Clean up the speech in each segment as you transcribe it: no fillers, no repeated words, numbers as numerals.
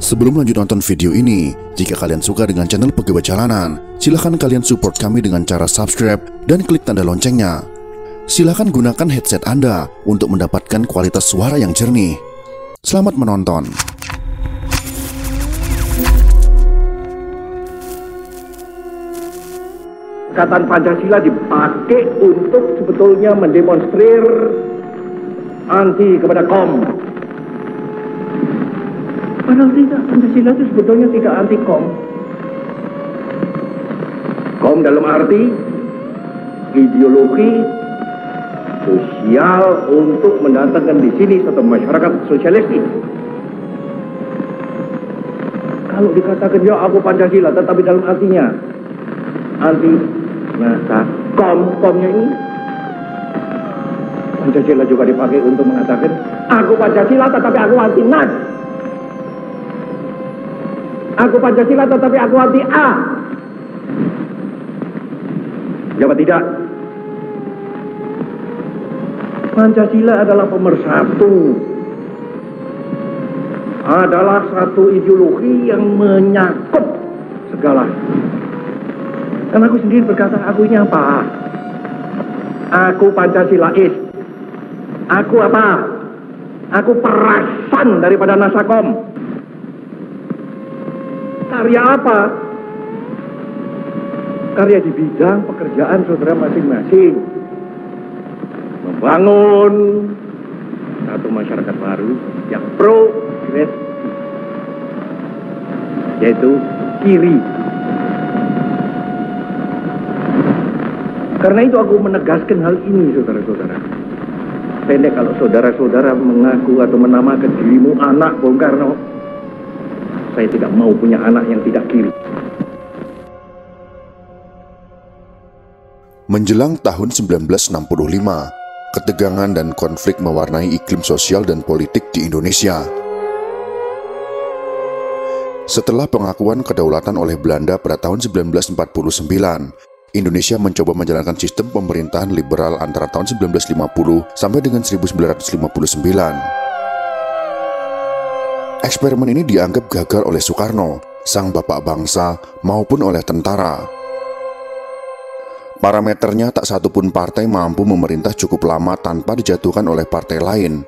Sebelum lanjut nonton video ini, jika kalian suka dengan channel Pegawai Jalanan, silahkan kalian support kami dengan cara subscribe dan klik tanda loncengnya. Silahkan gunakan headset Anda untuk mendapatkan kualitas suara yang jernih. Selamat menonton. Ikatan Pancasila dipakai untuk sebetulnya mendemonstrir anti kepada KOM. Padahal tidak, Pancasila itu sebetulnya tidak anti KOM. KOM dalam arti ideologi sosial untuk mendatangkan di sini satu masyarakat sosialistik. Kalau dikatakan ya aku Pancasila, tetapi dalam artinya anti nasa KOM-nya ini, Pancasila juga dipakai untuk mengatakan aku Pancasila tetapi aku anti NAS. Aku Pancasila tetapi aku anti A. Jawab tidak. Pancasila adalah pemersatu, adalah satu ideologi yang menyakup segala. Karena aku sendiri berkata, aku ini apa? Aku Pancasilais. Aku apa? Aku perasan daripada Nasakom. Karya apa? Karya di bidang pekerjaan saudara masing-masing. Membangun satu masyarakat baru yang progres, yaitu kiri. Karena itu aku menegaskan hal ini, saudara-saudara. Pendek kalau saudara-saudara mengaku atau menamakan dirimu anak Bung Karno. Saya tidak mau punya anak yang tidak kiri. Menjelang tahun 1965, ketegangan dan konflik mewarnai iklim sosial dan politik di Indonesia. Setelah pengakuan kedaulatan oleh Belanda pada tahun 1949, Indonesia mencoba menjalankan sistem pemerintahan liberal antara tahun 1950 sampai dengan 1959. Eksperimen ini dianggap gagal oleh Soekarno, sang bapak bangsa, maupun oleh tentara. Parameternya tak satupun partai mampu memerintah cukup lama tanpa dijatuhkan oleh partai lain.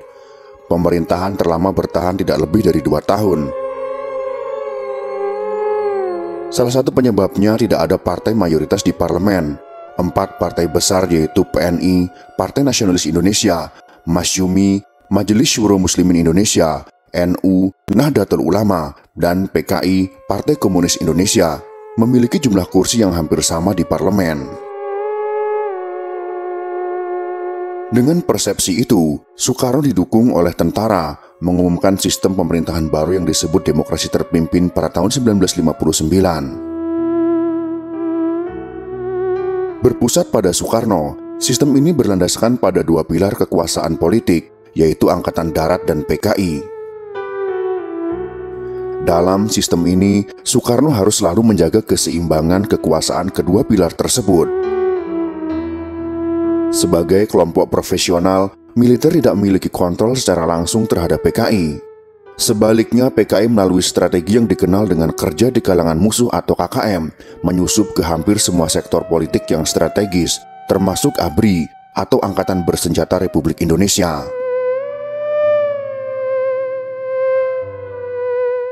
Pemerintahan terlama bertahan tidak lebih dari 2 tahun. Salah satu penyebabnya tidak ada partai mayoritas di parlemen. 4 partai besar yaitu PNI, Partai Nasionalis Indonesia, Masyumi, Majelis Syuro Muslimin Indonesia, NU, Nahdlatul Ulama, dan PKI, Partai Komunis Indonesia, memiliki jumlah kursi yang hampir sama di parlemen. Dengan persepsi itu, Soekarno didukung oleh tentara mengumumkan sistem pemerintahan baru yang disebut demokrasi terpimpin pada tahun 1959. Berpusat pada Soekarno, sistem ini berlandaskan pada 2 pilar kekuasaan politik, yaitu Angkatan Darat dan PKI. Dalam sistem ini, Soekarno harus selalu menjaga keseimbangan kekuasaan kedua pilar tersebut. Sebagai kelompok profesional, militer tidak memiliki kontrol secara langsung terhadap PKI. Sebaliknya, PKI melalui strategi yang dikenal dengan kerja di kalangan musuh atau KKM, menyusup ke hampir semua sektor politik yang strategis, termasuk ABRI atau Angkatan Bersenjata Republik Indonesia.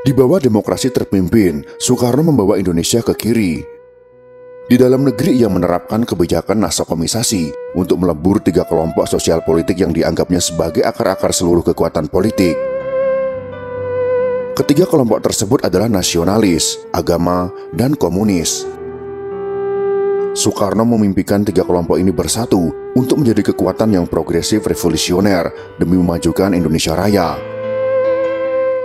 Di bawah demokrasi terpimpin, Soekarno membawa Indonesia ke kiri. Di dalam negeri ia menerapkan kebijakan nasakomisasi untuk melebur 3 kelompok sosial politik yang dianggapnya sebagai akar-akar seluruh kekuatan politik. Ketiga kelompok tersebut adalah nasionalis, agama, dan komunis. Soekarno memimpikan 3 kelompok ini bersatu untuk menjadi kekuatan yang progresif revolusioner demi memajukan Indonesia Raya.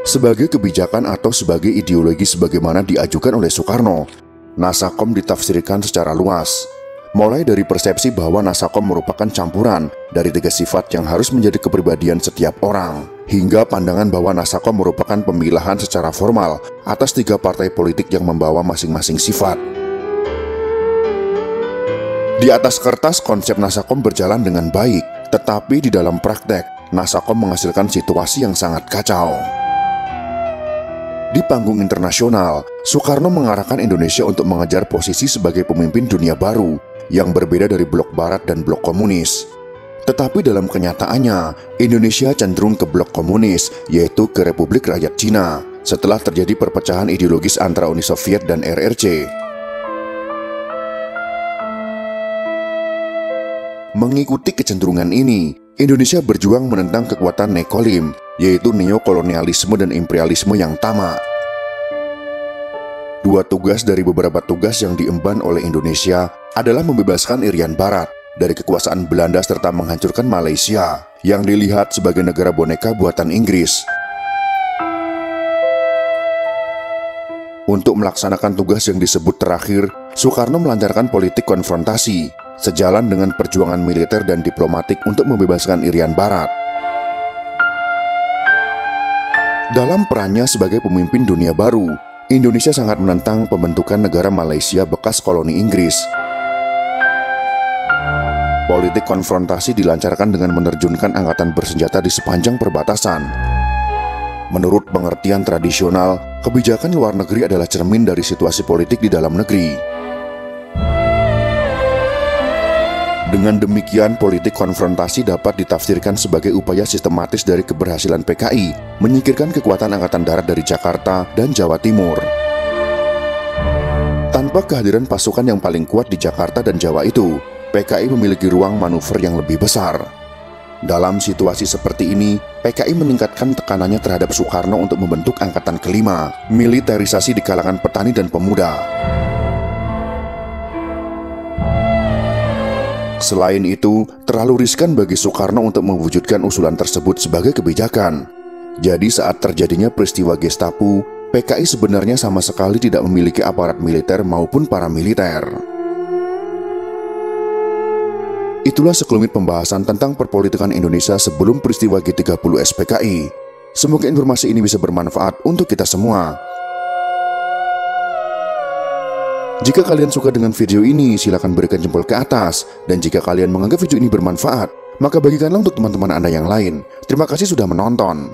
Sebagai kebijakan atau sebagai ideologi sebagaimana diajukan oleh Soekarno, Nasakom ditafsirkan secara luas, mulai dari persepsi bahwa Nasakom merupakan campuran dari 3 sifat yang harus menjadi kepribadian setiap orang, hingga pandangan bahwa Nasakom merupakan pemilahan secara formal atas 3 partai politik yang membawa masing-masing sifat. Di atas kertas konsep Nasakom berjalan dengan baik, tetapi di dalam praktek, Nasakom menghasilkan situasi yang sangat kacau. Di panggung internasional, Soekarno mengarahkan Indonesia untuk mengejar posisi sebagai pemimpin dunia baru yang berbeda dari blok barat dan blok komunis. Tetapi dalam kenyataannya, Indonesia cenderung ke blok komunis, yaitu ke Republik Rakyat Cina, setelah terjadi perpecahan ideologis antara Uni Soviet dan RRC. Mengikuti kecenderungan ini, Indonesia berjuang menentang kekuatan nekolim, yaitu neokolonialisme dan imperialisme yang tamak. Dua tugas dari beberapa tugas yang diemban oleh Indonesia adalah membebaskan Irian Barat dari kekuasaan Belanda serta menghancurkan Malaysia yang dilihat sebagai negara boneka buatan Inggris. Untuk melaksanakan tugas yang disebut terakhir, Soekarno melancarkan politik konfrontasi sejalan dengan perjuangan militer dan diplomatik untuk membebaskan Irian Barat. Dalam perannya sebagai pemimpin dunia baru, Indonesia sangat menentang pembentukan negara Malaysia bekas koloni Inggris. Politik konfrontasi dilancarkan dengan menerjunkan angkatan bersenjata di sepanjang perbatasan. Menurut pengertian tradisional, kebijakan luar negeri adalah cermin dari situasi politik di dalam negeri. Dengan demikian, politik konfrontasi dapat ditafsirkan sebagai upaya sistematis dari keberhasilan PKI menyingkirkan kekuatan Angkatan Darat dari Jakarta dan Jawa Timur. Tanpa kehadiran pasukan yang paling kuat di Jakarta dan Jawa itu, PKI memiliki ruang manuver yang lebih besar. Dalam situasi seperti ini, PKI meningkatkan tekanannya terhadap Soekarno untuk membentuk Angkatan Kelima, militerisasi di kalangan petani dan pemuda. Selain itu, terlalu riskan bagi Soekarno untuk mewujudkan usulan tersebut sebagai kebijakan. Jadi saat terjadinya peristiwa Gestapo, PKI sebenarnya sama sekali tidak memiliki aparat militer maupun paramiliter. Itulah sekelumit pembahasan tentang perpolitikan Indonesia sebelum peristiwa G30 SPKI. Semoga informasi ini bisa bermanfaat untuk kita semua. Jika kalian suka dengan video ini, silakan berikan jempol ke atas. Dan jika kalian menganggap video ini bermanfaat, maka bagikanlah untuk teman-teman Anda yang lain. Terima kasih sudah menonton.